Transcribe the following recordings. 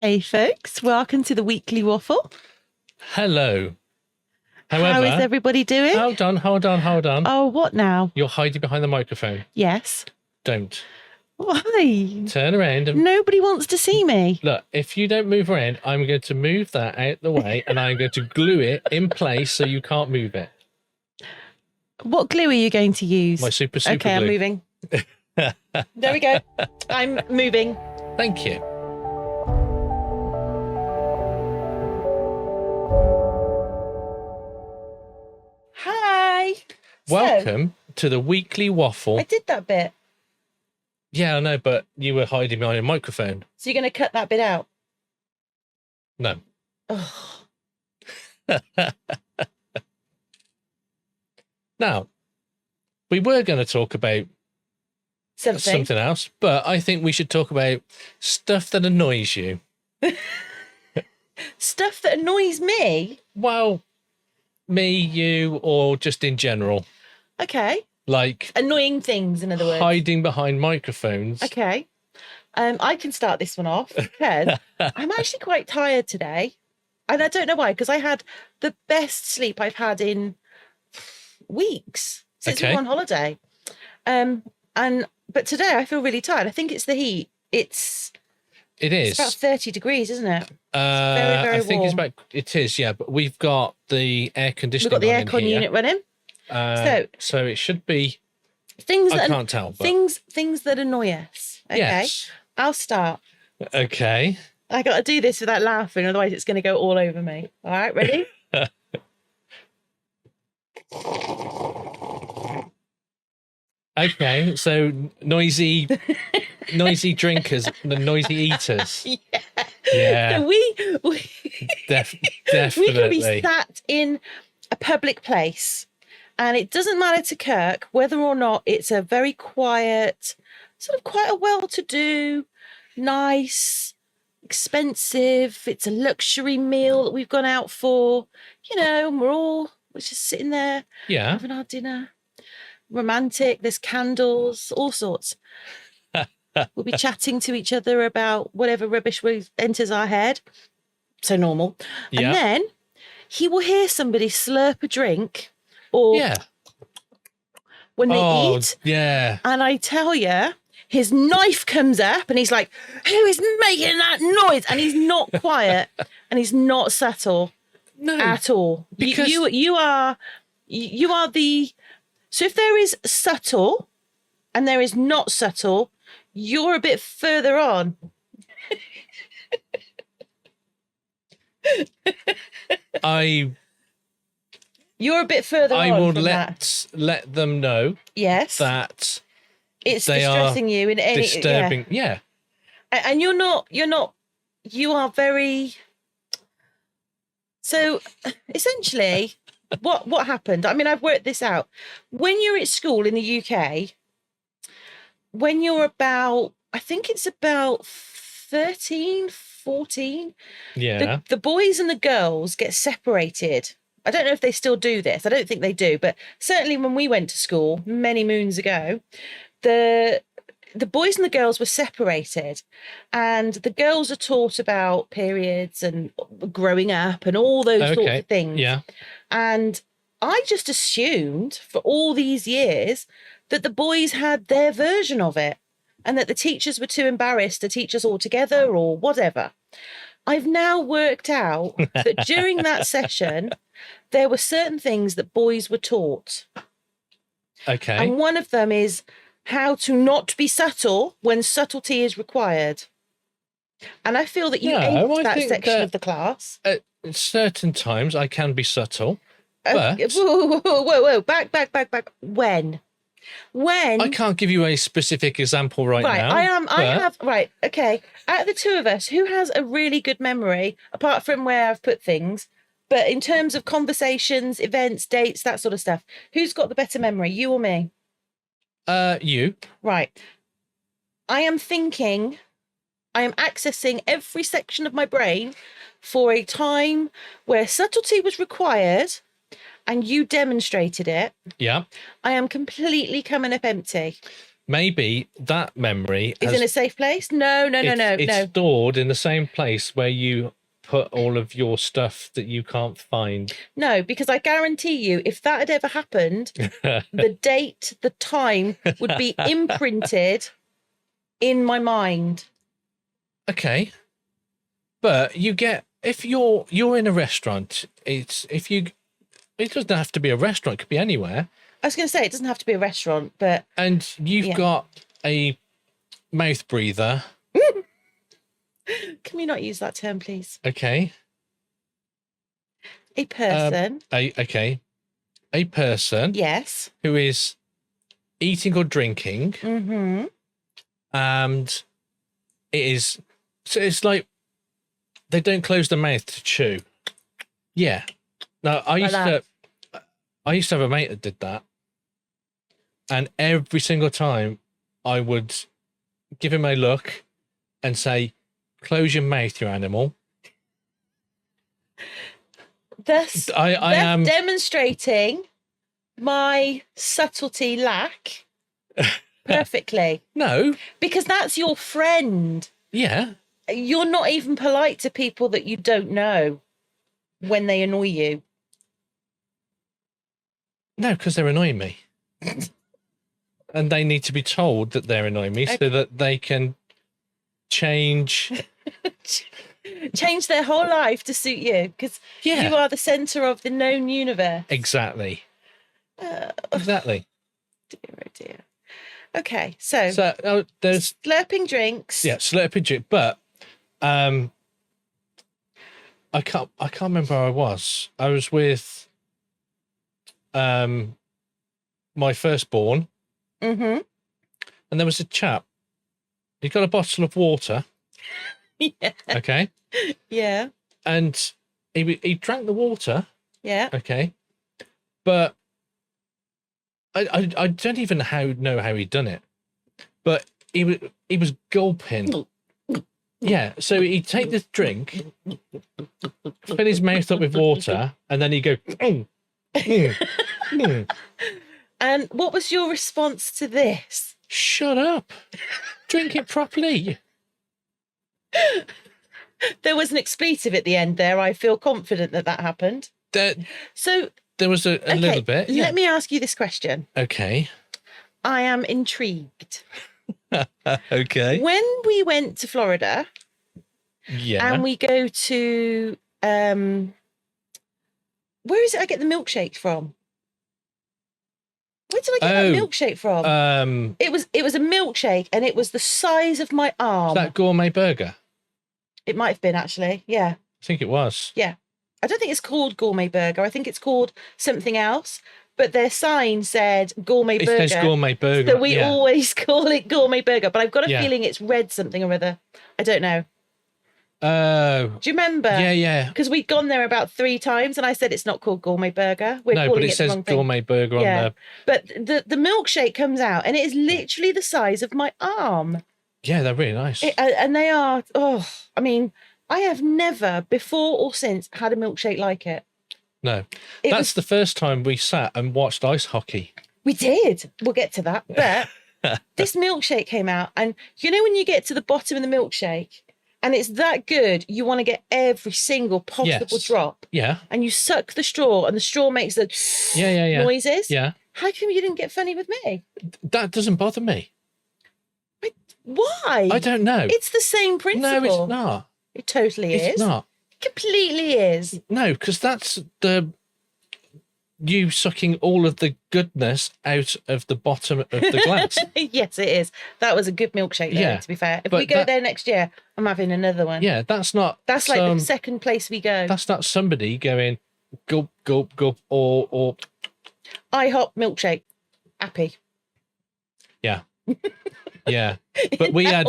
Hey folks, welcome to the weekly waffle. Hello. How is However, everybody doing? hold on. Oh, what now? You're hiding behind the microphone. Yes. Don't. Why? Turn around and Nobody wants to see me. look. If you don't move around, I'm going to move that out the way and I'm going to glue it in place so you can't move it. What glue are you going to use? My super Okay, glue. I'm moving. There we go. I'm moving. Thank you. Hi. Welcome to the weekly waffle. I did that bit. Yeah, I know, but you were hiding behind a microphone. So you're going to cut that bit out? No. Oh. Now, we were going to talk about something else, but I think we should talk about stuff that annoys you. Stuff that annoys me? Well, me, you, or just in general. Okay. Like annoying things, in other words. Hiding behind microphones. Okay. I can start this one off because I'm actually quite tired today. And I don't know why, because I had the best sleep I've had in weeks since we were on holiday. But today I feel really tired. I think it's the heat. It is. It's about 30 degrees, isn't it? It's very, very I think warm. it is, yeah, but we've got the air conditioning. We've got the aircon unit running. So it should be things that I can't tell. But... Things that annoy us. Okay. Yes. I'll start. Okay. I got to do this without laughing, otherwise it's going to go all over me. All right, ready? Okay, so noisy drinkers, the noisy eaters. Yeah. So we definitely. We can be sat in a public place, and it doesn't matter to Kirk whether or not it's a very quiet, sort of quite a well-to-do, nice, expensive, it's a luxury meal that we've gone out for, and we're just sitting there having our dinner. Romantic, there's candles, all sorts. We'll be chatting to each other about whatever rubbish enters our head. So normal. Yeah. And then he will hear somebody slurp a drink or when they eat. Yeah. And I tell you, his knife comes up and he's like, who is making that noise? And he's not quiet and he's not subtle at all. Because you are the... So if there is subtle and there is not subtle, you're a bit further on. You're a bit further on. I will let them know. Yes. That it's distressing you in any disturbing. Yeah. And you are very. So essentially, what happened? I mean, I've worked this out. When you're at school in the UK, when you're about, I think it's about 13, 14. Yeah. The boys and the girls get separated. I don't know if they still do this. I don't think they do, but certainly when we went to school many moons ago, the boys and the girls were separated, and the girls are taught about periods and growing up and all those sorts of things. Yeah. And I just assumed for all these years that the boys had their version of it and that the teachers were too embarrassed to teach us all together or whatever. I've now worked out that during that session, there were certain things that boys were taught. Okay. And one of them is how to not be subtle when subtlety is required. And I feel that you aped that section of the class. At certain times, I can be subtle. But... Whoa. Back. When? I can't give you a specific example right now. I have. Right. Okay. Out of the two of us, who has a really good memory, apart from where I've put things, but in terms of conversations, events, dates, that sort of stuff, who's got the better memory, you or me? You. Right. I am accessing every section of my brain for a time where subtlety was required and you demonstrated it. Yeah. I am completely coming up empty. maybe that memory is in a safe place. No. It's stored in the same place where you put all of your stuff that you can't find. No, because I guarantee you, if that had ever happened, the date, the time would be imprinted in my mind. Okay. But you get, if you're in a restaurant, it doesn't have to be a restaurant, it could be anywhere. I was going to say, it doesn't have to be a restaurant, but... And you've got a mouth breather. Can we not use that term, please? Okay. A person. Okay. A person. Yes. Who is eating or drinking. Mm-hmm. And it is... So it's like they don't close their mouth to chew. Yeah. No, I used to have a mate that did that. And every single time I would give him a look and say, close your mouth, you animal. That's I am demonstrating my subtlety lack perfectly. No. Because that's your friend. Yeah. You're not even polite to people that you don't know when they annoy you. No, because they're annoying me. And they need to be told that they're annoying me so that they can change their whole life to suit you, because you are the center of the known universe. Exactly. Exactly. Dear, oh dear. Okay, so there's slurping drinks. Yeah, slurping drink. But I can't remember where I was. I was with my firstborn. Mm-hmm. And there was a chap. He got a bottle of water. Yeah. Okay. Yeah. And he drank the water. Yeah. Okay. But I don't even know how he'd done it. But he was gulping. Yeah. So he'd take this drink, fill his mouth up with water, and then he'd go. And what was your response to this? Shut up. Drink it properly. There was an expletive at the end there. I feel confident that happened. So there was a little bit. Yeah. Let me ask you this question. Okay. I am intrigued. Okay. When we went to Florida, and we go to where is it I get the milkshake from? Where did I get that milkshake from? It was a milkshake, and it was the size of my arm. Is that gourmet burger? It might have been, actually. Yeah. I think it was. Yeah. I don't think it's called gourmet burger. I think it's called something else. But their sign said gourmet burger. It says gourmet burger. So we always call it gourmet burger. But I've got a feeling it's red something or other. I don't know. Oh. Do you remember? Yeah. Because we'd gone there about 3 times, and I said it's not called gourmet burger. We're calling but it says gourmet burger on there. But the milkshake comes out, and it is literally the size of my arm. Yeah, they're really nice. And they are. I mean, I have never before or since had a milkshake like it. No, that's the first time we sat and watched ice hockey. We did. We'll get to that. But this milkshake came out, and you know when you get to the bottom of the milkshake, and it's that good, you want to get every single possible drop. Yeah. And you suck the straw, and the straw makes the noises. Yeah. How come you didn't get funny with me? That doesn't bother me. Why? I don't know. It's the same principle. No, it's not. It totally is. It's not. It completely is. No, because that's you sucking all of the goodness out of the bottom of the glass. Yes, it is. That was a good milkshake, though, to be fair. If we go there next year, I'm having another one. Yeah, that's not... That's like the second place we go. That's not somebody going gulp, gulp, gulp, or... IHOP milkshake. Happy. Yeah. Yeah. But we had...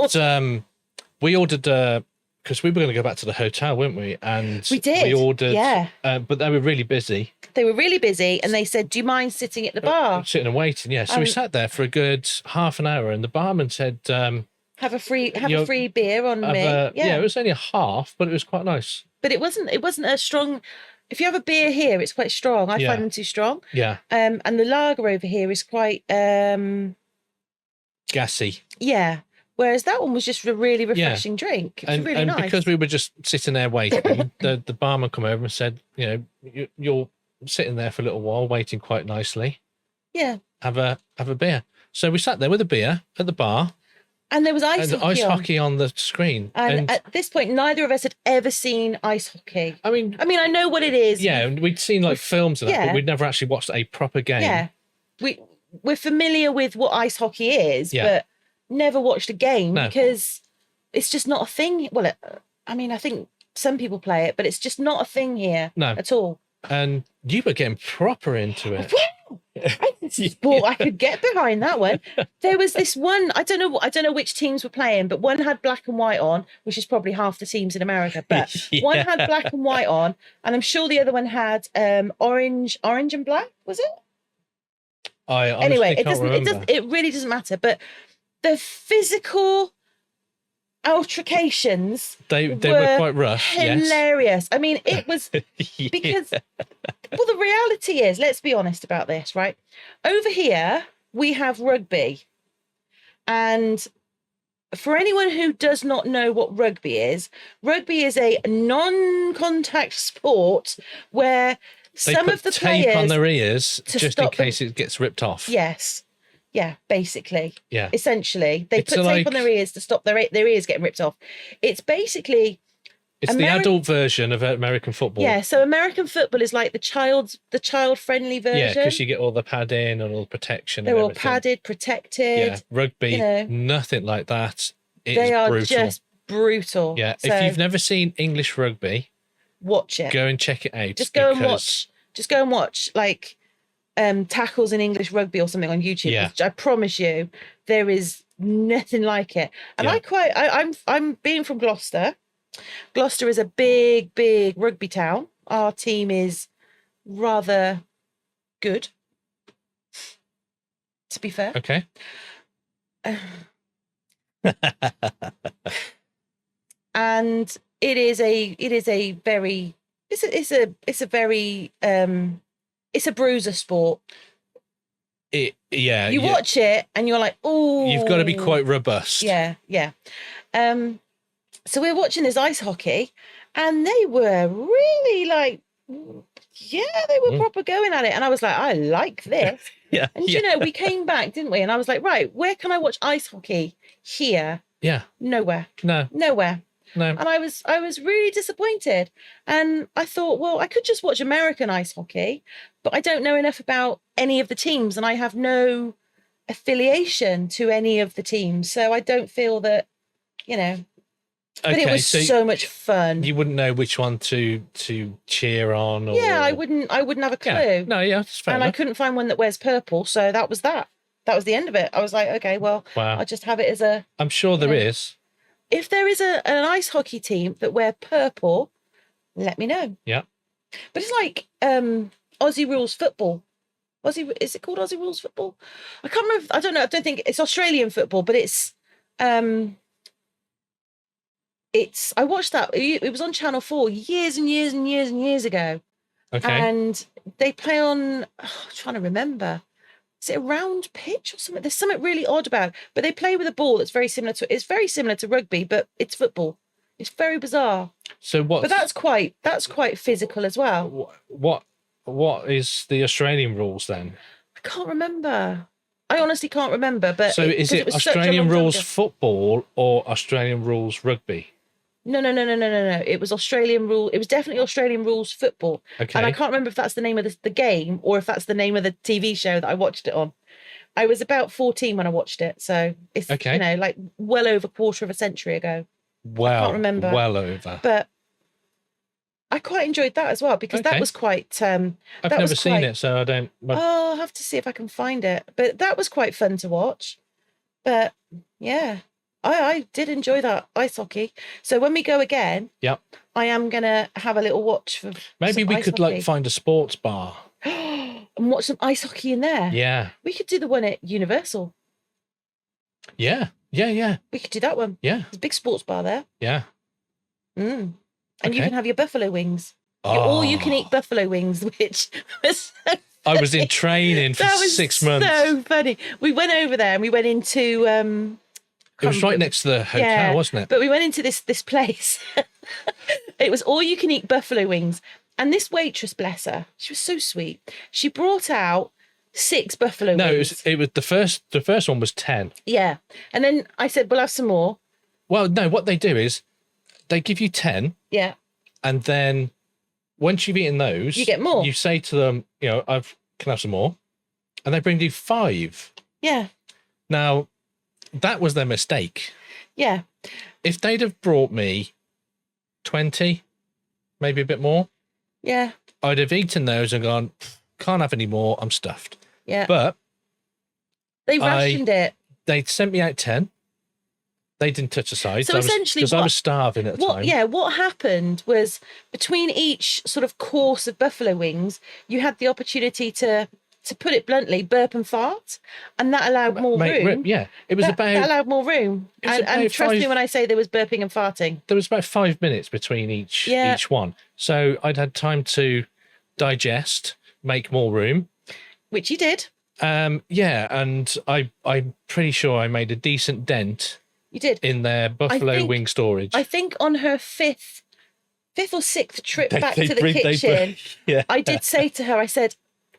we ordered... because we were going to go back to the hotel, weren't we? And we did. We ordered... Yeah. But they were really busy. They were really busy, and they said, do you mind sitting at the bar? Sitting and waiting, yeah. So we sat there for a good half an hour, and the barman said... have a free beer on me. Yeah, it was only a half, but it was quite nice. But it wasn't a strong... If you have a beer here, it's quite strong. I find them too strong. Yeah. And the lager over here is quite... gassy. Yeah. Whereas that one was just a really refreshing drink. It was really nice. Because we were just sitting there waiting, the barman come over and said, you're sitting there for a little while, waiting quite nicely. Yeah. Have a beer. So we sat there with a beer at the bar. And there was ice hockey on the screen. And at this point, neither of us had ever seen ice hockey. I mean, I know what it is. Yeah, we'd seen like films of that, but we'd never actually watched a proper game. Yeah. We're familiar with what ice hockey is, but never watched a game because it's just not a thing. Well, I think some people play it, but it's just not a thing here at all. And you were getting proper into it. I could get behind that one. There was this one, I don't know which teams were playing, but one had black and white on, which is probably half the teams in America, but one had black and white on, and I'm sure the other one had orange and black, was it? It really doesn't matter, but the physical altercations they were quite rough. Hilarious. I mean, it was because the reality is, let's be honest about this, right? Over here we have rugby, and for anyone who does not know what rugby is a non-contact sport where some of the tape players on their ears just in case it gets ripped off. Yes. Yeah, basically. Yeah. Essentially. They put tape on their ears to stop their ears getting ripped off. It's basically... It's the adult version of American football. Yeah, so American football is like the child-friendly version. Yeah, because you get all the padding and all the protection. They're all padded, protected. Yeah, rugby, nothing like that. They are just brutal. Yeah, if you've never seen English rugby... Watch it. Go and check it out. Just go and watch like tackles in English rugby or something on YouTube. Yeah. I promise you, there is nothing like it. And I'm being from Gloucester. Gloucester is a big rugby town. Our team is rather good, to be fair. Okay. And it's a bruiser sport. You watch it and you're like, oh, you've got to be quite robust. Yeah. So we're watching this ice hockey, and they were really like, they were proper going at it, and I was like, I like this. And we came back, didn't we? And I was like, right, where can I watch ice hockey here? Yeah. Nowhere. Nowhere. No. And I was really disappointed. And I thought, well, I could just watch American ice hockey, but I don't know enough about any of the teams, and I have no affiliation to any of the teams. So I don't feel that, But it was so much fun. You wouldn't know which one to cheer on. Or... Yeah, I wouldn't have a clue. Yeah. No, that's fair enough. I couldn't find one that wears purple, so that was that. That was the end of it. I was like, okay, well, I'll just have it as a... I'm sure there is. If there is an ice hockey team that wear purple, let me know. Yeah. But it's like Aussie rules football. Is it called Aussie rules football? I can't remember. I don't know. I don't think it's Australian football, but it's I watched that. It was on Channel 4 years and years and years and years ago. Okay. And they play on, I'm trying to remember. Is it a round pitch or something? There's something really odd about it. But they play with a ball that's very similar to rugby, but it's football. It's very bizarre. So what? But that's quite physical as well. What is the Australian rules then? I can't remember. I honestly can't remember. But so is it Australian rules football or Australian rules rugby? No. It was Australian rule. It was definitely Australian rules football. Okay. And I can't remember if that's the name of the game or if that's the name of the TV show that I watched it on. I was about 14 when I watched it, so it's like well over a quarter of a century ago. Wow. I can't remember. Well over. But I quite enjoyed that as well because that was quite. I've never seen it, so I don't. I'll have to see if I can find it. But that was quite fun to watch. But yeah. I did enjoy that ice hockey. So when we go again, I am gonna have a little watch for. Maybe we could like find a sports bar and watch some ice hockey in there. Yeah, we could do the one at Universal. Yeah. We could do that one. Yeah, there's a big sports bar there. Yeah. And you can have your buffalo wings. Or you can eat buffalo wings, which was so I was in training for That was 6 months. so funny. We went over there and we went into It was right next to the hotel, wasn't it? But we went into this place. It was all you can eat buffalo wings. And this waitress, bless her, she was so sweet. She brought out 6 buffalo wings. No, it was the first one was 10. Yeah. And then I said, we'll have some more. Well, no, what they do is they give you 10. Yeah. And then once you've eaten those, you get more. You say to them, can I have some more? And they bring you 5. Yeah. Now, that was their mistake. Yeah. If they'd have brought me 20, maybe a bit more, yeah, I'd have eaten those and gone, can't have any more, I'm stuffed. Yeah. But they rationed it. They sent me out 10. They didn't touch the sides. So essentially, because I was starving at the time. Yeah, what happened was between each sort of course of buffalo wings, you had the opportunity to put it bluntly, burp and fart, and that allowed more room. Yeah, it was that allowed more room. And trust me when I say there was burping and farting. There was about 5 minutes between each one, so I'd had time to digest, make more room, which you did. Yeah, and I'm pretty sure I made a decent dent. You did in their buffalo wing storage. I think on her fifth or sixth trip back to the kitchen, I did say to her, I said,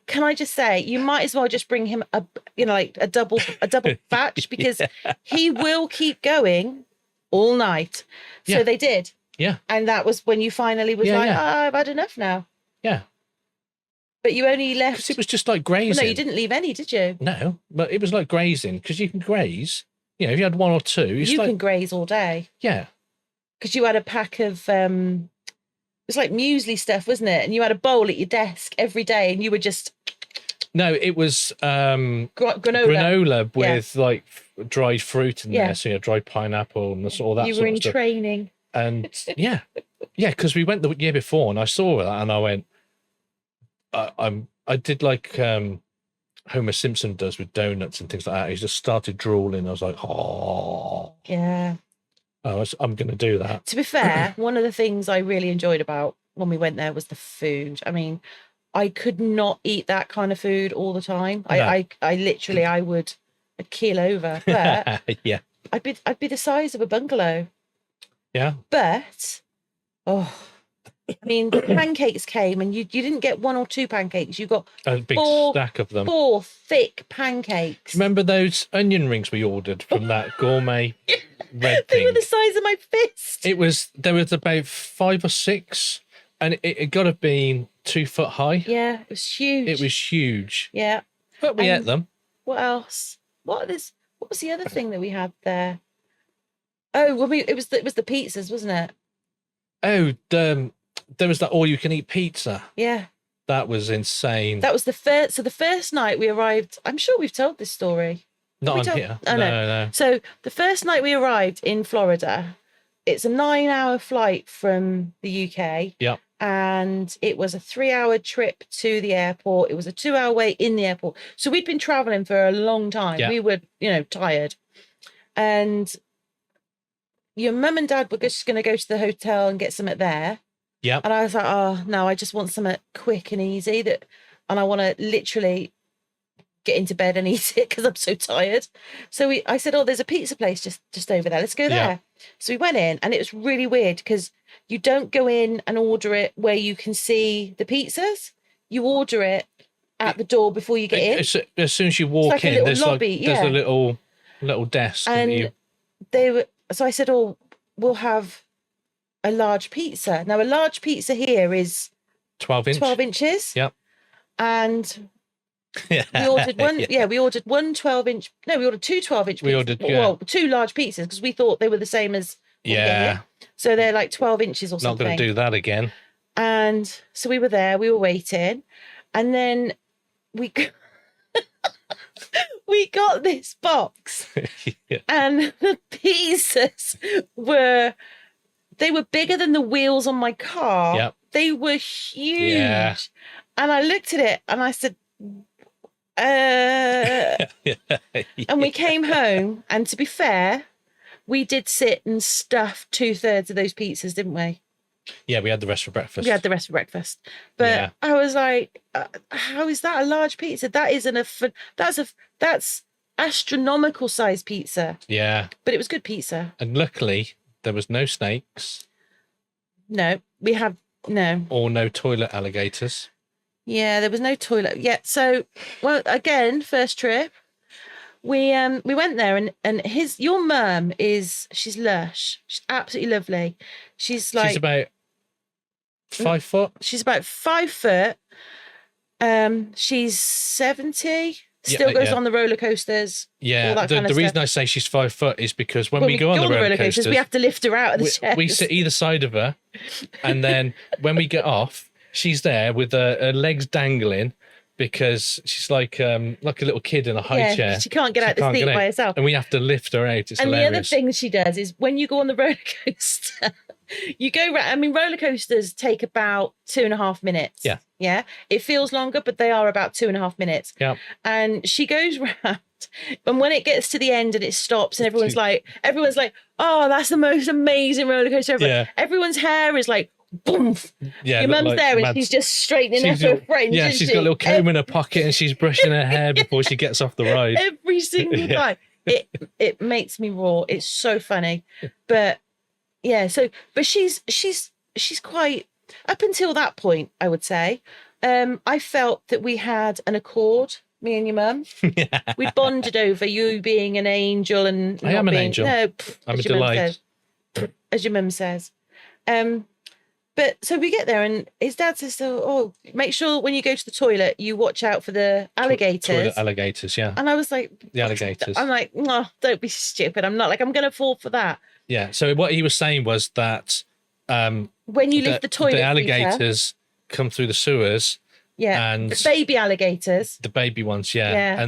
can I just say, you might as well just bring him a double batch because he will keep going all night. So they did. Yeah. And that was when you finally was I've had enough now. Yeah. But you only left. Because it was just like grazing. Well, no, you didn't leave any, did you? No, but it was like grazing because you can graze. If you had 1 or 2, you can graze all day. Yeah. Because you had a pack of it was like muesli stuff, wasn't it? And you had a bowl at your desk every day, and you were just. No, it was granola with like dried fruit in there, so dried pineapple and all that. You were in training, and because we went the year before, and I saw that, and I went, I did like Homer Simpson does with donuts and things like that. He just started drooling. I was like, oh, yeah. I'm going to do that. To be fair, one of the things I really enjoyed about when we went there was the food. I mean, I could not eat that kind of food all the time. No. I literally, I'd keel over. But yeah, I'd be the size of a bungalow. Yeah. But I mean, the pancakes came, and you didn't get 1 or 2 pancakes. You got a big stack of them. 4 thick pancakes. Remember those onion rings we ordered from that gourmet red thing? They were the size of my fist. There was about 5 or 6, and it got to have been 2 foot high. Yeah, it was huge. It was huge. Yeah. But we ate them. What else? What was the other thing that we had there? Oh, well, it was the pizzas, wasn't it? Oh, there was that all-you-can-eat pizza. Yeah. That was insane. That was the first. So the first night we arrived, I'm sure we've told this story. Not on here. Oh, no. So the first night we arrived in Florida, it's a 9-hour flight from the UK. Yeah. And it was a 3-hour trip to the airport. It was a 2-hour wait in the airport. So we'd been traveling for a long time. Yeah. We were, tired. And your mum and dad were just going to go to the hotel and get something there. Yeah. And I was like, oh, no, I just want something quick and easy and I want to literally get into bed and eat it because I'm so tired. So I said, oh, there's a pizza place just over there. Let's go there. Yeah. So we went in, and it was really weird because you don't go in and order it where you can see the pizzas. You order it at the door before you get in. As soon as you walk in, there's lobby, there's a little desk. And so I said, oh, we'll have a large pizza. Now, a large pizza here is 12 inches. Yep. And we ordered one. Yeah, we ordered 12-inch. No, we ordered 2 12-inch pizzas. We ordered 2 large pizzas because we thought they were the same as. Yeah. So they're like 12 inches or something. Not going to do that again. And so we were there. We were waiting, and then we got this box, and the pizzas were. They were bigger than the wheels on my car. Yep. They were huge. Yeah. And I looked at it and I said, And we came home, and to be fair, we did sit and stuff 2/3 of those pizzas, didn't we? Yeah, we had the rest for breakfast. We had the rest for breakfast. But Yeah. I was like, how is that a large pizza? That isn't that's astronomical size pizza. Yeah. But it was good pizza. And luckily, there was no snakes. No, we have no. Or no toilet alligators. Yeah, there was no toilet. Yeah, so well, again, first trip, we went there and your mum she's lush. She's absolutely lovely. She's about 5 foot. She's about 5 foot. She's 70. Still goes on the roller coasters. Yeah, the reason I say she's 5 foot is because when we go on the roller coasters, we have to lift her out of the chair. We sit either side of her, and then when we get off, she's there with her legs dangling because she's like a little kid in a high chair. She can't get out the seat by herself, and we have to lift her out. It's and hilarious. the other thing she does is when you go on the roller coaster, you go round. I mean, roller coasters take about 2.5 minutes. Yeah. Yeah. It feels longer, but they are about 2.5 minutes. Yeah. And she goes round, and when it gets to the end and it stops, and everyone's like, oh, that's the most amazing roller coaster ever. Yeah. Everyone's hair is like, boom. Yeah. Your mum's there and she's just straightening her fringe. Yeah, she's got a little comb in her pocket and she's brushing her hair before she gets off the ride. Every single time. It makes me roar. It's so funny. But yeah, but she's quite, up until that point, I would say, I felt that we had an accord, me and your mum. Yeah. We bonded over you being an angel and I am an angel. No, I'm a delight. As your mum says. But so we get there and his dad says, oh, make sure when you go to the toilet, you watch out for the alligators. Toilet alligators, yeah. And I was like, the alligators. I'm like, no, don't be stupid. I'm not like, I'm going to fall for that. Yeah. So what he was saying was that when you leave the toilet, the alligators come through the sewers. Yeah. And the baby alligators. The baby ones, yeah.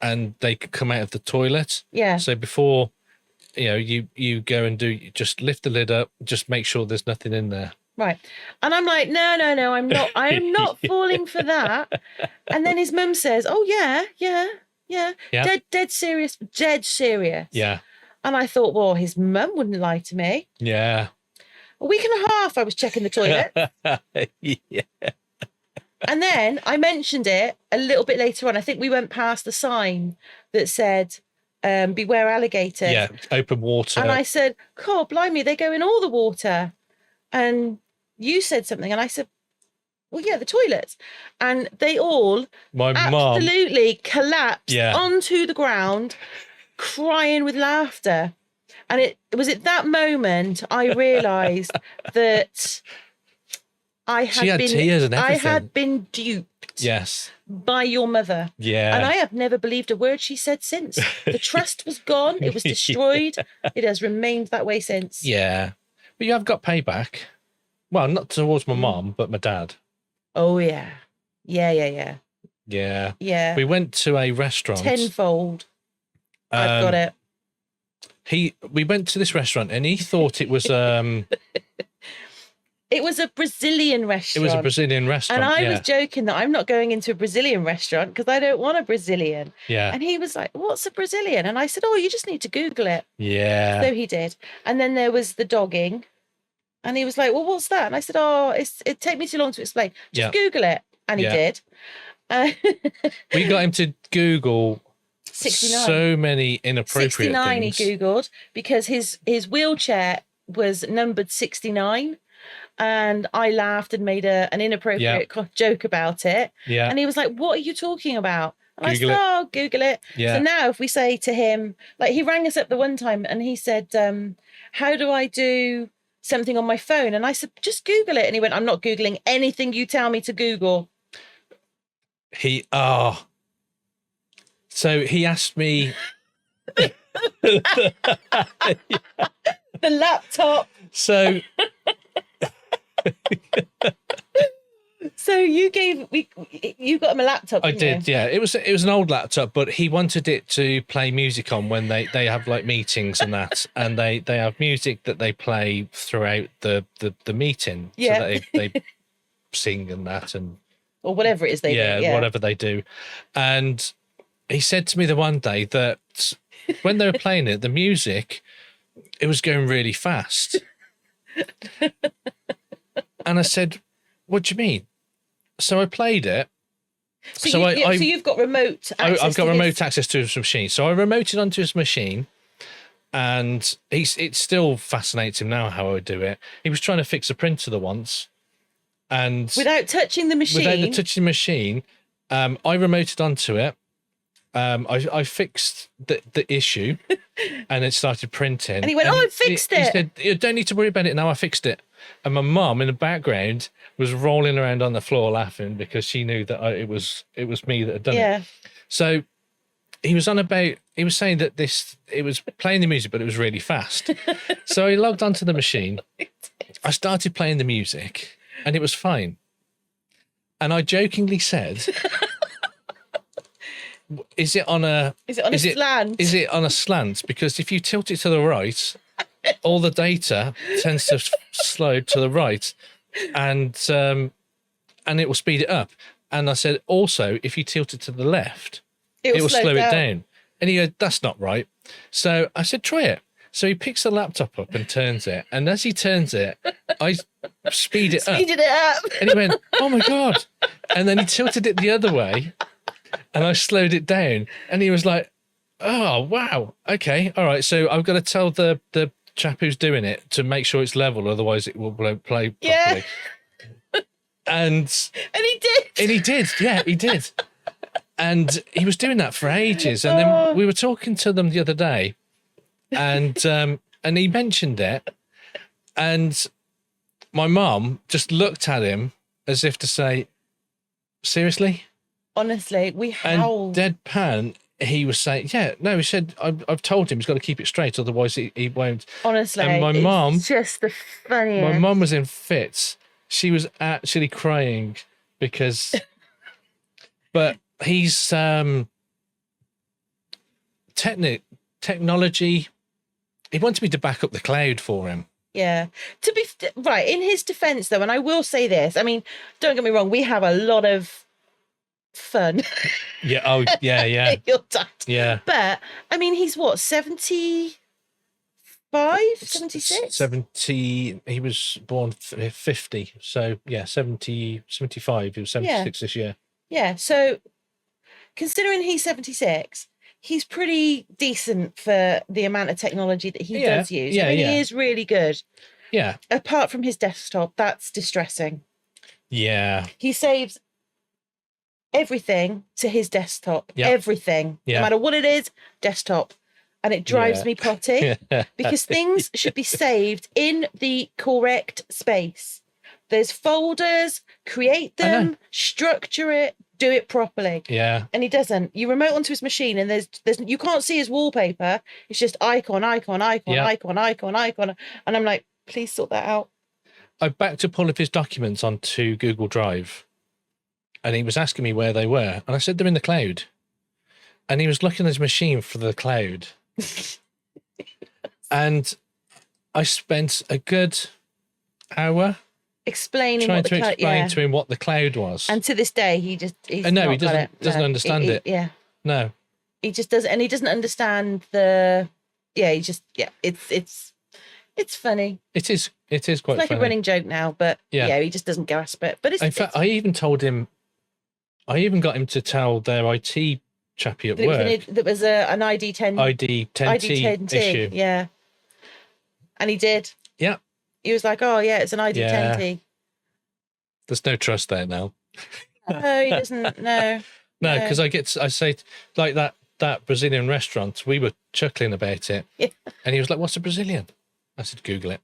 And they could come out of the toilet. Yeah. So before you go and just lift the lid up, just make sure there's nothing in there. Right. And I'm like, no, I'm not. I am not falling for that. And then his mum says, oh, yeah. Dead serious. Yeah. And I thought, well, his mum wouldn't lie to me. Yeah. A week and a half I was checking the toilet. Yeah. And then I mentioned it a little bit later on. I think we went past the sign that said, beware alligators. Yeah, open water. And I said, God, blimey, they go in all the water. And you said something, and I said, well, yeah, the toilets. And they all absolutely collapsed onto the ground, crying with laughter. And it was at that moment I realised that I had been duped. Yes. By your mother. Yeah. And I have never believed a word she said since. The trust was gone. It was destroyed. It has remained that way since. Yeah. But you have got payback. Well, not towards my mom, but my dad. Oh, yeah. Yeah. We went to a restaurant. Tenfold. I've got it. We went to this restaurant and he thought it was It was a Brazilian restaurant. It was a Brazilian restaurant. And I was joking that I'm not going into a Brazilian restaurant because I don't want a Brazilian. Yeah. And he was like, what's a Brazilian? And I said, oh, you just need to Google it. Yeah. So he did. And then there was the dogging. And he was like, well, what's that? And I said, oh, it'd take me too long to explain. Just Google it. And he did. We got him to Google 69. So many inappropriate 69 things. He Googled because his wheelchair was numbered 69. And I laughed and made an inappropriate joke about it. Yeah. And he was like, what are you talking about? And I said, oh, Google it. Yeah. So now if we say to him, like he rang us up the one time and he said, how do I do something on my phone? And I said, just Google it. And he went, I'm not Googling anything you tell me to Google. So he asked me. The laptop. So you got him a laptop. I did, yeah. It was an old laptop, but he wanted it to play music on when they have like meetings and that, and they have music that they play throughout the meeting. Yeah. So they sing and that and or whatever it is they do. Yeah, whatever they do. And he said to me the one day that when they were playing it, the music, it was going really fast. And I said, what do you mean? So I played it. So you've got remote access. I've got remote access to his machine. So I remoted onto his machine, and it still fascinates him now how I do it. He was trying to fix a printer the once, and without touching the machine. Without touching the machine, I remoted onto it. I fixed the issue, and it started printing. And he went, I fixed it. He said, you don't need to worry about it now, I fixed it. And my mum in the background was rolling around on the floor laughing because she knew that it was me that had done it. So he was saying that it was playing the music, but it was really fast. So he logged onto the machine. I started playing the music, and it was fine. And I jokingly said, Is it on a slant? Is it on a slant? Because if you tilt it to the right, all the data tends to slide to the right, and it will speed it up. And I said, also, if you tilt it to the left, it will slow it down. And he goes, that's not right. So I said, try it. So he picks the laptop up and turns it. And as he turns it, I speeded it up. And he went, oh my God. And then he tilted it the other way. And I slowed it down, and he was like, oh, wow. Okay. All right. So I've got to tell the chap who's doing it to make sure it's level. Otherwise it won't play properly. Yeah. And he did. And he did. Yeah, he did. And he was doing that for ages. And then we were talking to them the other day, and he mentioned it. And my mum just looked at him as if to say, seriously? Honestly, we howled. And deadpan, he was saying, yeah, no, he said, I've told him he's got to keep it straight, otherwise he won't. Honestly, and my mum, just the funniest. My mum was in fits. She was actually crying because, but he's technology. He wanted me to back up the cloud for him. Yeah. To be right, in his defense though, and I will say this, I mean, don't get me wrong, we have a lot of fun. Yeah. Oh, yeah. Your dad. Yeah. But I mean, he's what, 75, 76? 70. He was born 50. So yeah, 70, 75. He was 76 this year. Yeah. So considering he's 76, he's pretty decent for the amount of technology that he does use. Yeah, he is really good. Yeah. Apart from his desktop, that's distressing. Yeah. He saves everything to his desktop. Yep. Everything. No matter what it is, desktop. And it drives me potty because things should be saved in the correct space. There's folders, create them, structure it, do it properly. Yeah. And he doesn't. You remote onto his machine and there's you can't see his wallpaper. It's just icon. And I'm like, please sort that out. I backed up all of his documents onto Google Drive, and he was asking me where they were, and I said they're in the cloud. And he was looking at his machine for the cloud. And I spent a good hour explaining trying to explain to him what the cloud was. And to this day, he doesn't understand it. Yeah. No. He just doesn't, and he doesn't understand the. Yeah, it's funny. It is quite like funny. A running joke now, but he just doesn't grasp it. But in fact, I even got him to tell their IT chappy at work that was an ID10T issue. Yeah, and he did. Yeah, he was like, "Oh yeah, it's an ID10T." There's no trust there now. No, he doesn't. No, because I say like that Brazilian restaurant. We were chuckling about it, and he was like, "What's a Brazilian?" I said, Google it.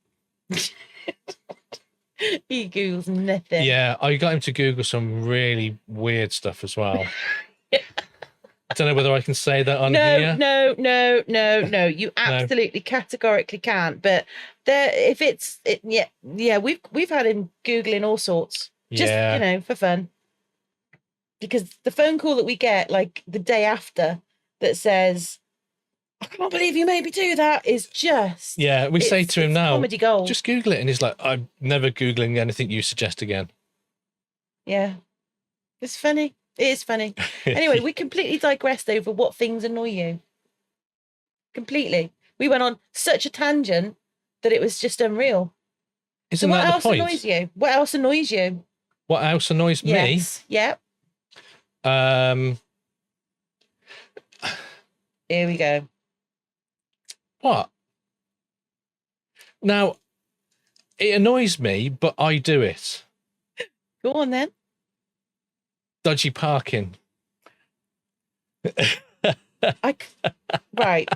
He Googles nothing. Yeah, I got him to Google some really weird stuff as well. I don't know whether I can say that on here. No. You absolutely categorically can't. But we've had him Googling all sorts. Just, for fun. Because the phone call that we get like the day after that says, I can't believe you made me do that, is just... Yeah, we say to him now, comedy gold. Just Google it. And he's like, I'm never Googling anything you suggest again. Yeah. It's funny. It is funny. Anyway, we completely digressed over what things annoy you. Completely. We went on such a tangent that it was just unreal. Isn't what that the else point? annoys you? What else annoys you? What else annoys Yes. Yep. me? Here we go. What? Now, it annoys me, but I do it. Go on then. Dodgy parking. Right.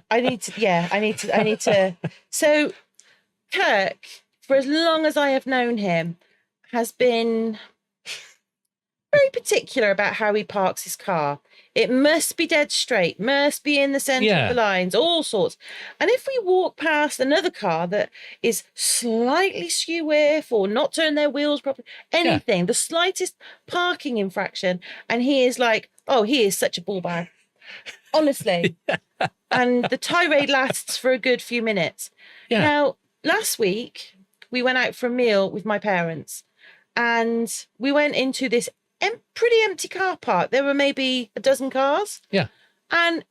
I need to. So, Kirk, for as long as I have known him, has been very particular about how he parks his car. It must be dead straight, must be in the centre of the lines, all sorts. And if we walk past another car that is slightly skew-whiff or not turn their wheels properly, anything, the slightest parking infraction, and he is like, oh, he is such a ball bag. Honestly. And the tirade lasts for a good few minutes. Yeah. Now, last week, we went out for a meal with my parents and we went into this pretty empty car park. There were maybe a dozen cars. Yeah. And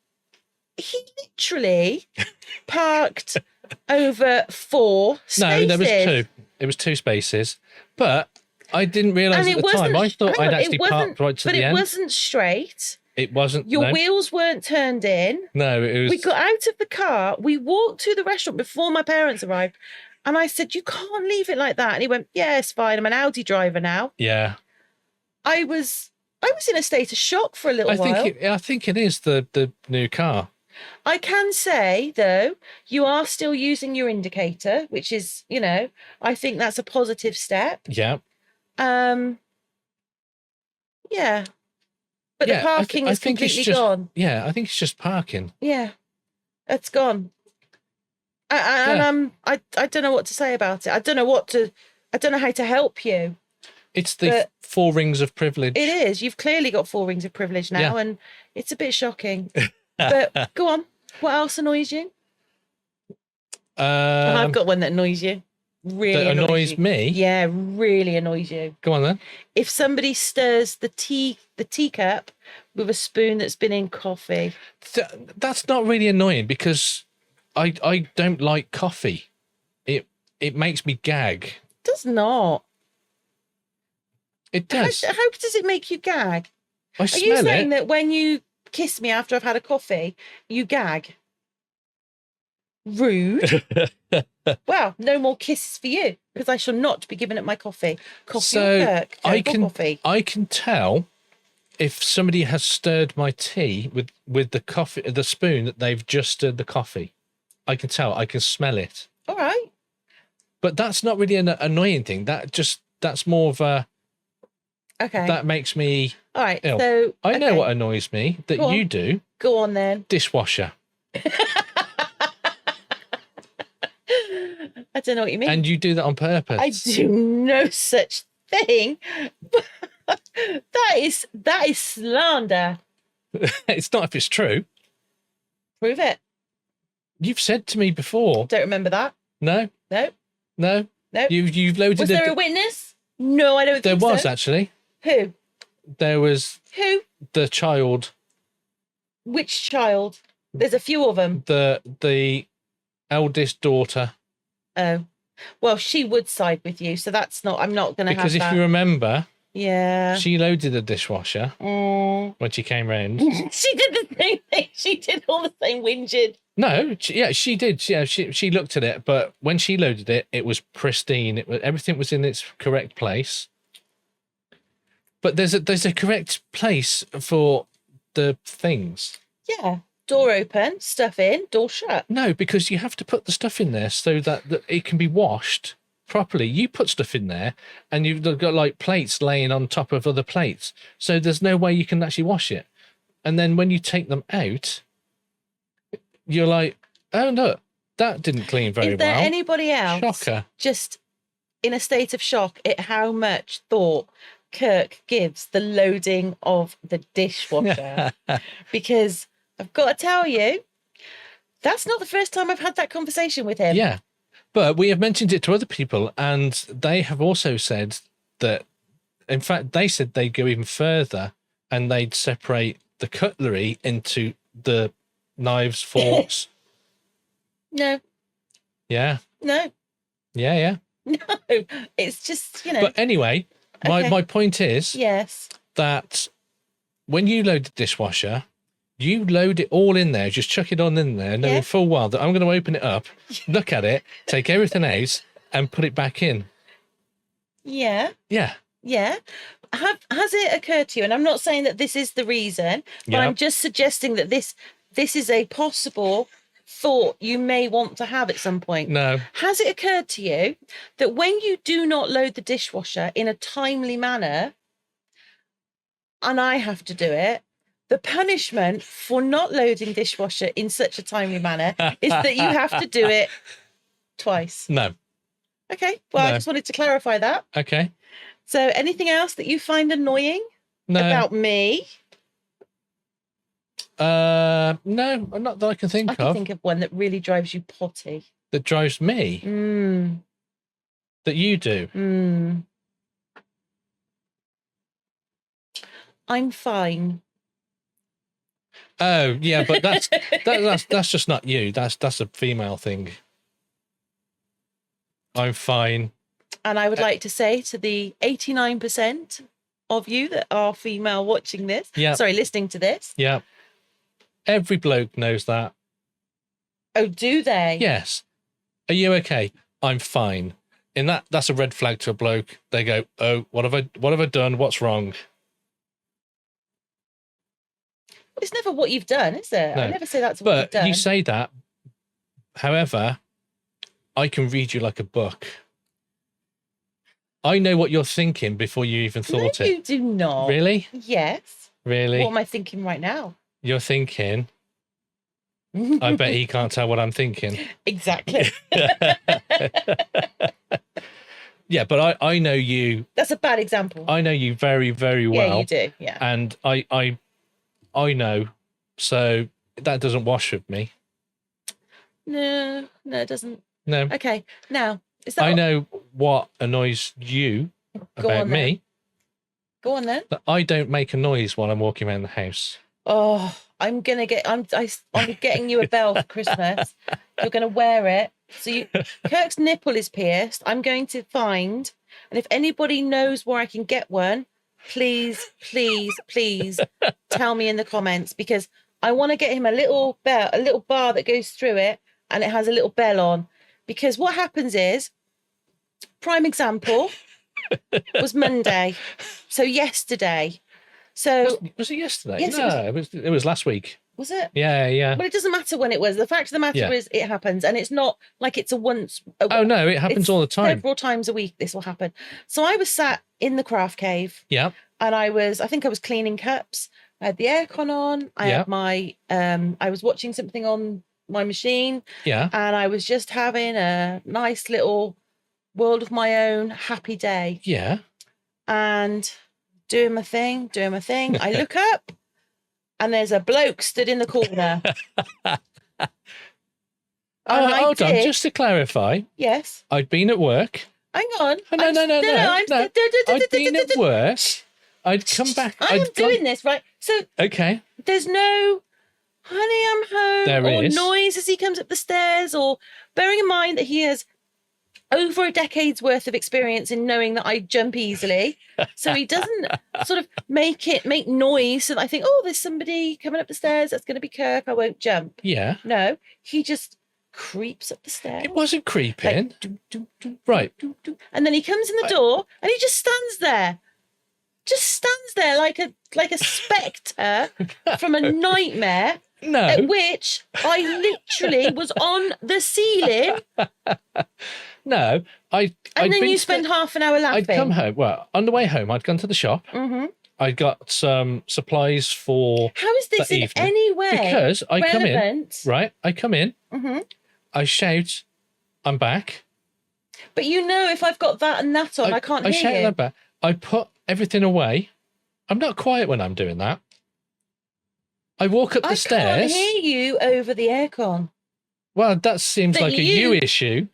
he literally parked over 4 spaces. No, there was 2. It was 2 spaces. But I didn't realise at the time. I thought I'd actually parked right to the end. But it wasn't straight. It wasn't. Your wheels weren't turned in. No, it was. We got out of the car. We walked to the restaurant before my parents arrived. And I said, you can't leave it like that. And he went, yeah, it's fine. I'm an Audi driver now. Yeah. I was in a state of shock for a little while. I think it is the new car. I can say, though, you are still using your indicator, which is, I think that's a positive step. Yeah. Yeah. But the parking is completely gone. Yeah, I think it's just parking. Yeah. It's gone. And I don't know what to say about it. I don't know how to help you. It's the 4 rings of privilege. It is. You've clearly got 4 rings of privilege now, and it's a bit shocking. But go on. What else annoys you? I've got one that annoys you. Really that annoys you. me? Yeah, really annoys you. Go on then. If somebody stirs the teacup with a spoon that's been in coffee. That's not really annoying because I don't like coffee. It makes me gag. It does not. It does. How does it make you gag? I smell it. Are you saying that when you kiss me after I've had a coffee, you gag? Rude. Well, no more kisses for you because I shall not be giving up my coffee. Coffee or Kirk? Coffee. I can tell if somebody has stirred my tea with the spoon that they've just stirred the coffee. I can tell. I can smell it. All right. But that's not really an annoying thing. That's more of a. Okay. That makes me. All right. Ill. So I know what annoys me that you do. Go on then. Dishwasher. I don't know what you mean. And you do that on purpose. I do no such thing. That is slander. It's not if it's true. Prove it. You've said to me before. Don't remember that. No. No. No. No. You've loaded. Was there a witness? No, I don't think so. There was actually. Who? There was. Who? The child. Which child? There's a few of them. The eldest daughter. Oh, well, she would side with you, so that's not. I'm not going to have that. Because if you remember, yeah, she loaded the dishwasher when she came round. She did the same thing. She did all the same whinging. No, she did. Yeah, she looked at it, but when she loaded it, it was pristine. Everything was in its correct place. But there's a correct place for the things. Yeah. Door open, stuff in, door shut. No, because you have to put the stuff in there so that it can be washed properly. You put stuff in there and you've got like plates laying on top of other plates. So there's no way you can actually wash it. And then when you take them out, you're like, oh, look, that didn't clean very well. Is there anybody else Shocker. Just in a state of shock at how much thought Kirk gives the loading of the dishwasher? Because I've got to tell you, that's not the first time I've had that conversation with him. Yeah, but we have mentioned it to other people, and they have also said that, in fact, they said they'd go even further and they'd separate the cutlery into the knives, forks. No. Yeah. No. Yeah, yeah. No, it's just, But anyway, Okay. my point is Yes. that when you load the dishwasher, you load it all in there, just chuck it on in there, knowing Yeah. full well that I'm going to open it up, look at it, take everything out, and put it back in. Yeah. Yeah. Yeah. Has it occurred to you, and I'm not saying that this is the reason, but I'm just suggesting that this is a possible thought you may want to have at some point. No. Has it occurred to you that when you do not load the dishwasher in a timely manner, and I have to do it, the punishment for not loading dishwasher in such a timely manner is that you have to do it twice? No. Okay. Well, No. I just wanted to clarify that. Okay. So anything else that you find annoying about me? No, not that I can think I of. can think of one that really drives you potty. That drives me? That you do? I'm fine. Oh, yeah, but that's just not you. That's a female thing. I'm fine. And I would like to say to the 89% of you that are female watching this, listening to this. Yeah. Every bloke knows that. Oh, do they? Yes. Are you okay? I'm fine. In that's a red flag to a bloke. They go, "Oh, what have I done? What's wrong?" It's never what you've done, is it? No. I never say that's what you've done. But you say that. However, I can read you like a book. I know what you're thinking before you even thought it. No, you do not. Really? Yes. Really? What am I thinking right now? You're thinking, I bet he can't tell what I'm thinking. Exactly. Yeah, but I know you. That's a bad example. I know you very, very well. Yeah, you do. Yeah. And I know, so that doesn't wash with me. No, it doesn't. No. Okay, now is that? I know what annoys you about me. Go on then. That I don't make a noise while I'm walking around the house. Oh, I'm getting you a bell for Christmas. You're gonna wear it. So Kirk's nipple is pierced. I'm going to find, and if anybody knows where I can get one, please tell me in the comments, because I want to get him a little bell, a little bar that goes through it, and it has a little bell on. Because what happens is, prime example was Monday, so yesterday. So was it yesterday? Yes, no, it was last week. Was it? Yeah. Well, it doesn't matter when it was. The fact of the matter is, it happens, and it's not like it's a once. No, it happens all the time. Several times a week, this will happen. So I was sat in the craft cave. Yeah. And I think I was cleaning cups. I had the aircon on. I had my I was watching something on my machine. Yeah. And I was just having a nice little world of my own, happy day. Yeah. And doing my thing. I look up, and there's a bloke stood in the corner. Hold on, just to clarify. Yes. I'd been at work. Hang on. No. I'd been at work. I'd come back. I'm doing this, right? So okay. There's no "honey, I'm home" there or is. noise as he comes up the stairs, or bearing in mind that he has over a decade's worth of experience in knowing that I jump easily. So he doesn't sort of make noise so that I think, oh, there's somebody coming up the stairs. That's going to be Kirk. I won't jump. Yeah. No, he just creeps up the stairs. It wasn't creeping. Like, right. And then he comes in the door and he just stands there. Like a spectre from a nightmare. No. At which I literally was on the ceiling. No, And then you spend half an hour laughing. I'd come home. Well, on the way home, I'd gone to the shop. Mm-hmm. I got some supplies for. How is this in any way? Because I relevant? come in. Right, I come in. Mm-hmm. I shout, "I'm back." But you know, if I've got that and that on, I can't hear you. I shout, "I'm back." I put everything away. I'm not quiet when I'm doing that. I walk up the stairs. I can't hear you over the aircon. Well, that seems like a you issue.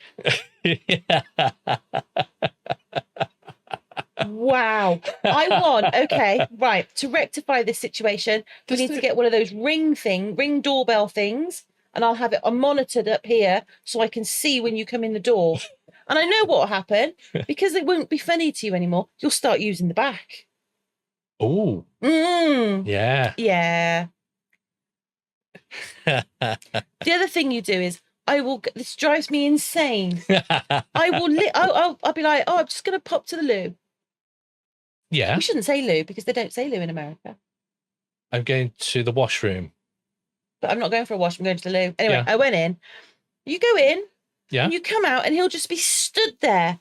Wow. Okay, right. To rectify this situation, we need to get one of those ring doorbell things, and I'll have it monitored up here so I can see when you come in the door. And I know what will happen because it won't be funny to you anymore. You'll start using the back. Oh. Yeah. Yeah. The other thing you do is this drives me insane. I'll be like, oh, I'm just going to pop to the loo. Yeah. We shouldn't say loo because they don't say loo in America. I'm going to the washroom. But I'm not going for a wash. I'm going to the loo. Anyway, Yeah. I went in. You go in. Yeah. And you come out and he'll just be stood there.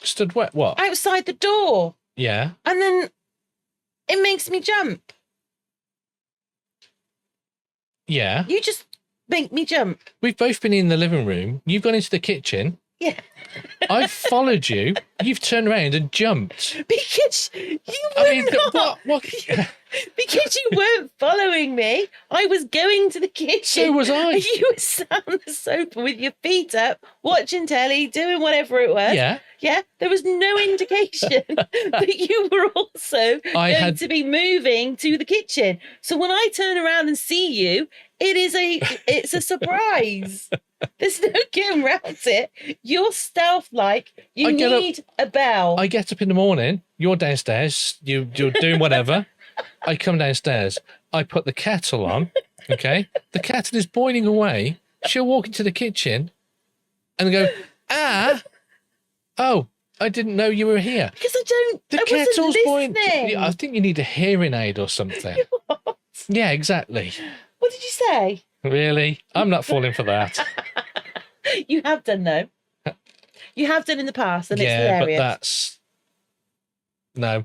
Stood what? Outside the door. Yeah. And then it makes me jump. Yeah. You just make me jump. We've both been in the living room. You've gone into the kitchen. Yeah. I've followed you. You've turned around and jumped. Because you were not. What? Because you weren't following me. I was going to the kitchen. So was I. And you were sat on the sofa with your feet up, watching telly, doing whatever it was. Yeah. Yeah. There was no indication that you were also going to be moving to the kitchen. So when I turn around and see you, it's a surprise. There's no getting around it. You're stealth-like. You need a bell. I get up in the morning. You're downstairs. You're doing whatever. I come downstairs. I put the kettle on. Okay. The kettle is boiling away. She'll walk into the kitchen and go, oh, I didn't know you were here. Because The kettle's boiling. I think you need a hearing aid or something. What? Yeah, exactly. What did you say? Really? I'm not falling for that. You have done, though. You have done in the past, and it's hilarious. But that's... No.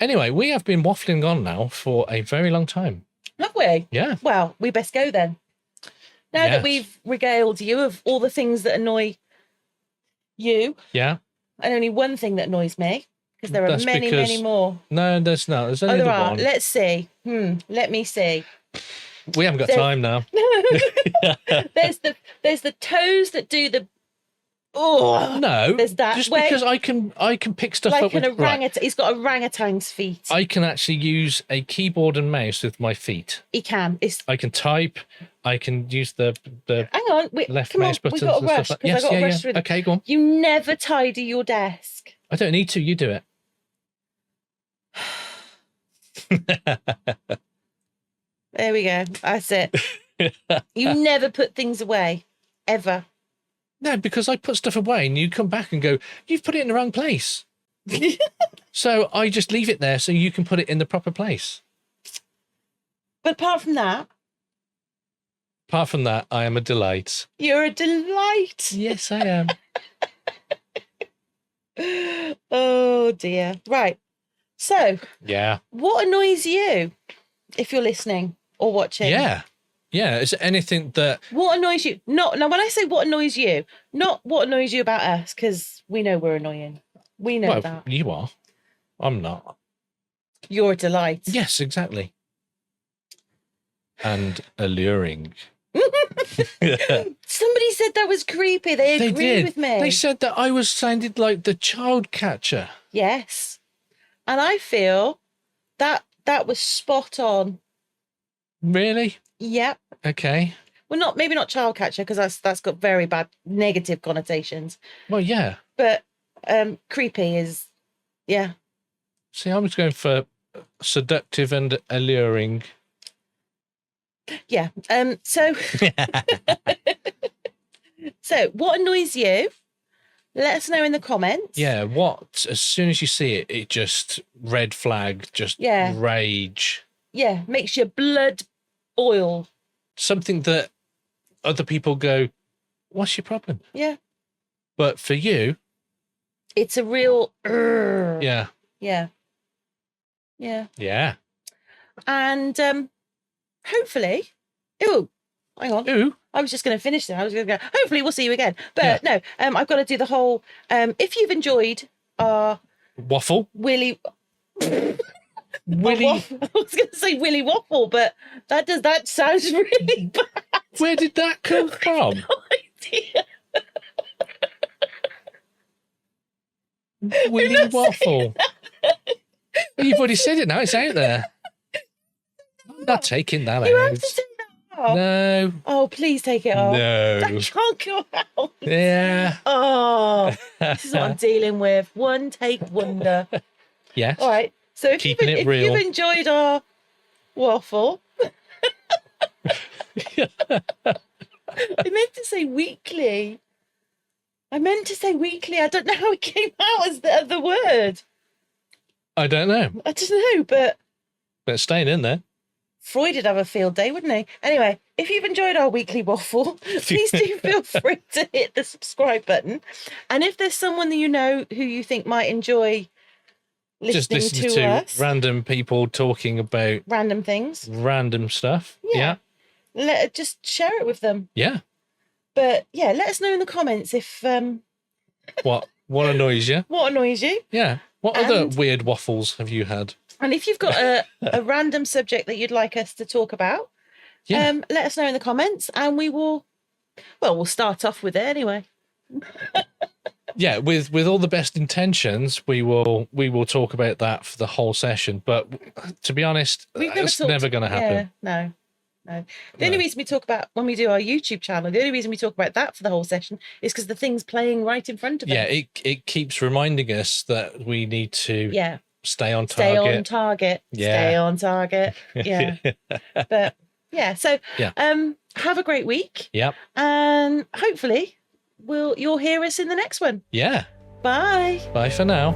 Anyway, we have been waffling on now for a very long time. Have we? Yeah. Well, we best go then. Now that we've regaled you of all the things that annoy you. Yeah. And only one thing that annoys me, because there are many more. No, there's not. There's only the one. Let's see. Let me see. We haven't got time now. There's the toes that do the. Oh no! There's that. Just because I can pick stuff like up an with. orangutan. He's got orangutan's feet. I can actually use a keyboard and mouse with my feet. He can. I can type. I can use the hang on. left mouse buttons. We've got to and rush, stuff like. Yes, I got to rush through them. Okay, go on. You never tidy your desk. I don't need to. You do it. There we go. That's it. You never put things away, ever. No, because I put stuff away and you come back and go, you've put it in the wrong place. So I just leave it there so you can put it in the proper place. But apart from that, I am a delight. You're a delight. Yes, I am. Oh, dear. Right. So, yeah. What annoys you if you're listening or watching? Yeah. Yeah. Is there anything that... What annoys you? Now, when I say what annoys you, not what annoys you about us, because we know we're annoying. We know that. You are. I'm not. You're a delight. Yes, exactly. And alluring. Somebody said that was creepy. They agreed with me. They said that I sounded like the child catcher. Yes. And I feel that was spot on. Really? Yep. Okay. Well, maybe not child catcher, because that's got very bad negative connotations. Well, yeah. But creepy is, yeah. See, I was going for seductive and alluring. Yeah. So what annoys you? Let us know in the comments. Yeah, as soon as you see it, it just red flag, just rage. Yeah, makes your blood boil. Something that other people go, what's your problem? Yeah. But for you, it's a real yeah. Yeah. Yeah. Yeah. And hopefully, hang on. I was just going to finish there. I was going to go, hopefully we'll see you again. But no, I've got to do the whole, if you've enjoyed our... Waffle? Willy... Willy... I was going to say Willy Waffle, but that sounds really bad. Where did that come from? No idea. Willy Waffle. You've already said it now. It's out there. I'm not taking that out. You have to say that No. Oh, please take it off. No. I can't go out. Yeah. Oh, this is what I'm dealing with. One take wonder. Yes. All right. So if Keeping it if real. you've enjoyed our waffle, I meant to say weekly. I don't know how it came out as the word. I don't know. I don't know, but it's staying in there. Freud would have a field day, wouldn't he? Anyway, if you've enjoyed our weekly waffle, please do feel free to hit the subscribe button. And if there's someone that you know who you think might enjoy Just listening listen to us, random people talking about random things, random stuff. Yeah. just share it with them. Yeah. But yeah, let us know in the comments if what annoys you. what annoys you. Yeah. What other weird waffles have you had? And if you've got a random subject that you'd like us to talk about, let us know in the comments, and we'll start off with it anyway. Yeah, with all the best intentions, we will talk about that for the whole session. But to be honest, it's never going to happen. Yeah, no. The only reason we talk about when we do our YouTube channel, the only reason we talk about that for the whole session is because the thing's playing right in front of us. Yeah, it keeps reminding us that we need to stay on target. Stay on target. Yeah. Stay on target. Yeah. But yeah, so have a great week. Yep. And hopefully you'll hear us in the next one. Yeah. Bye. Bye for now.